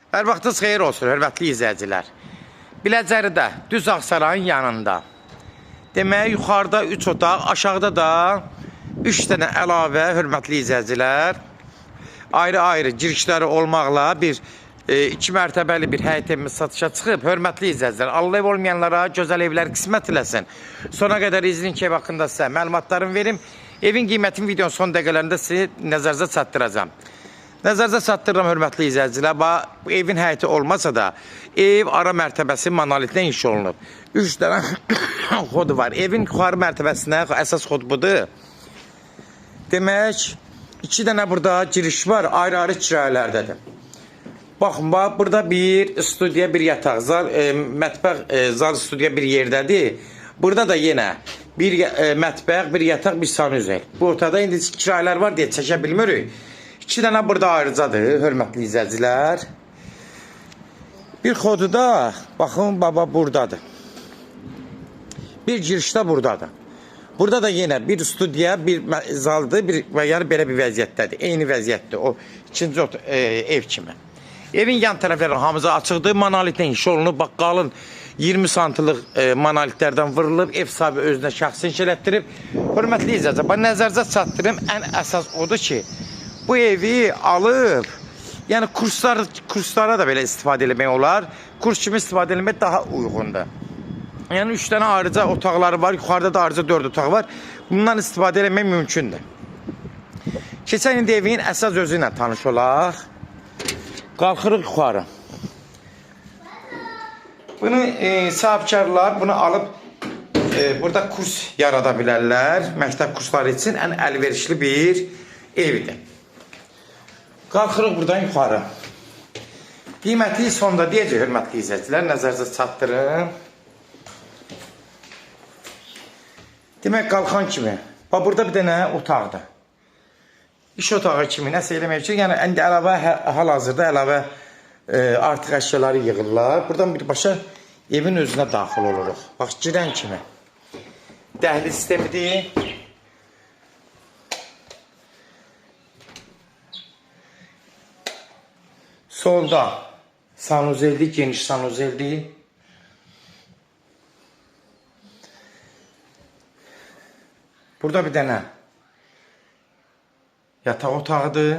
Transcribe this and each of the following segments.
Hər vaxtınız xeyir olsun, hörmətli izləyicilər. Biləcəridə, düz Ağsarayın yanında. Demək, yuxarıda 3 otaq, aşağıda da 3 dənə əlavə, hörmətli izləyicilər. Ayrı-ayrı girişləri olmaqla bir 2 mərtəbəli bir həyət evimiz satışa çıxıb. Hörmətli izləyicilər, Allah ev olmayanlara gözəl evlər qismət eləsin. Sona qədər izləyin ki, ev haqqında sizə məlumatlarımı verim. Evin qiymətini videonun son dəqiqələrində sizə nəzərinizə çatdıracağım. Nəzərinizə çatdırıram, hörmətli izləyicilər. Bu evin həyəti olmasa da, ev ara mərtəbəsi monolitlə inşa olunub. 3 dənə xodu var. Evin yuxarı mərtəbəsinə əsas xod budur. Demək, 2 dənə burada giriş var, ayrı-ayrı kirayələrdədir. Baxın, burada bir studiya, bir yataq, mətbəx, zal studiya bir yerdədir. Burada da yenə bir mətbəx, bir yataq, bir sanuzel. Bu ortada indi kirayelər var deyə çəkə bilmirik. 2 dənə burada ayrıcadır, hörmətli izləyicilər. Bir xodu da, baxın, baba buradadır. Bir giriş də buradadır. Burada da yenə bir studiya, bir zaldır, yəni belə bir vəziyyətdədir. Eyni vəziyyətdir, o ikinci ev kimi. Evin yan tərəfləri hamıza açıqdır, monolitlə inşa olunub. Bax, qalın 20 santlıq monolitlərdən vurulub, ev sahibi özünə şəxsi inşa elətdirib. Hörmətli izləyicilər, nəzərinizə çatdırım, ən əsas odur ki, bu evi alıb, yəni kurslara da belə istifadə eləmək olar. Kurs kimi istifadə eləmək daha uyğundur. Yəni 3 dənə ayrıca otaqları var, yuxarıda da ayrıca 4 otaq var. Bundan istifadə eləmək mümkündür. Keçən indi evin əsas özü ilə tanış olaq. Qalxırıq yuxarı. Bunu sahibkarlar bunu alıb burada kurs yarada bilərlər. Məktəb kursları üçün ən əlverişli bir evdir. Qalxırıq buradan yuxarı. Qiyməti sonda deyəcək, hörmətli izləyicilər, nəzərinizə çatdırın. Demək, qalxan kimi. Bax, burada bir dənə otaqdır. İş otağı kimi nəsə eləmək üçün, yəni indi əlavə, hal-hazırda əlavə artıq əşyaları yığırlar. Buradan birbaşa evin özünə daxil oluruq. Bax, girən kimi. Dəhliz sistemidir. Solda sanuzeldir, geniş sanuzeldir. Burada bir dənə yataq otağıdır.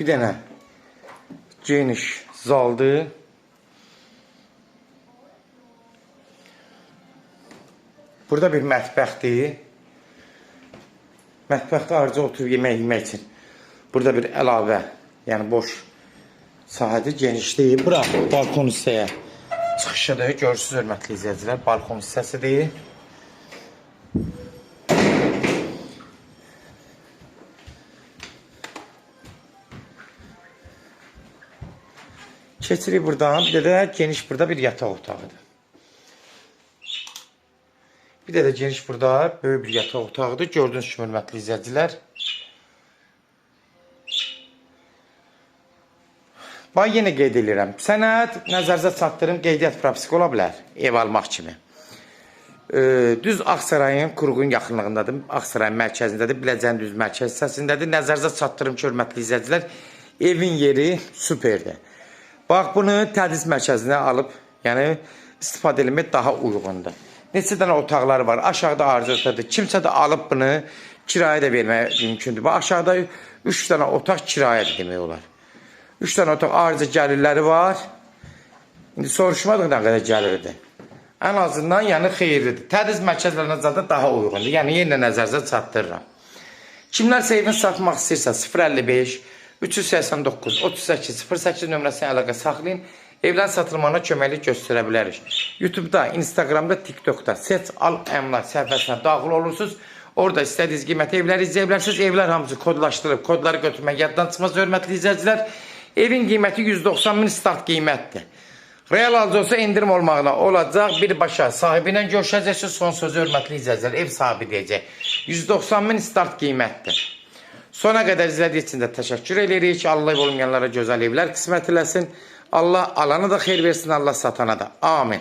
Bir dənə geniş zaldır. Burada bir mətbəxdir. Mətbəxdə ayrıca oturub yemək yemək üçün. Burada bir əlavə, yəni boş sahədir, genişdir. Bura balkon hissəyə çıxışıdır. Görürsünüz, hörmətli izləyicilər, balkon hissəsidir. Keçirik buradan, bir də geniş burada bir yataq otağıdır. Bir də geniş burada böyük bir yataq otağıdır. Gördüyünüz kimi, hörmətli izləyicilər. Bax, yenə qeyd edirəm. Sənəd nəzərinizə çatdırım, qeydiyyat propiski ola bilər, ev almaq kimi. Düz Ağsarayın Qurğun yaxınlığındadır. Ağsarayın mərkəzindədir, Biləcərin düz mərkəz hissəsindədir. Nəzərinizə çatdırım ki, hörmətli izləyicilər, evin yeri superdir. Bax, bunu tədris mərkəzinə alıb, yəni istifadə eləmək daha uyğundur. Neçə dənə otaqları var, aşağıda ayrıca otaqdır. Kimsə də alıb bunu kirayə də vermək mümkündür. Bax, aşağıda 3 dənə otaq kirayədir demək olar. 3 dənə otaq ayrıca gəlirləri var. İndi soruşmadıq nə qədər gəlirdir. Ən azından yəni xeyirlidir. Tədris mərkəzlərinə zaten daha uyğundur. Yəni yenə nəzərinizə çatdırıram. Kimlərsə evini satmaq istəyirsə 055 389 38 08 nömrəsini əlaqə saxlayın. Evlərin satılmağına köməklik göstərə bilərik. YouTube'da, Instagram'da, TikTok'da Seç Al Əmlak səhifəsinə daxil olursunuz. Orada istədiyiniz qiymətli evləri izləyə bilərsiniz. Evlər hamısı kodlaşdırıb, kodları götürmək yaddan çıxmaz, hörmətli izləyicilər. Evin qiyməti 190 min start qiymətdir. Real alıcı olsa indirim olmağına olacaq. Birbaşa sahibi ilə görüşəcəksiniz. Son sözü, hörmətli izləyicilər, ev sahibi deyəcək. 190 min start qiymətdir. Sona qədər izlədiyi üçün də təşəkkür edirik. Allah ev olmayanlara gözəl evlər qismət eləsin. Allah alana da xeyir versin, Allah satana da. Amin.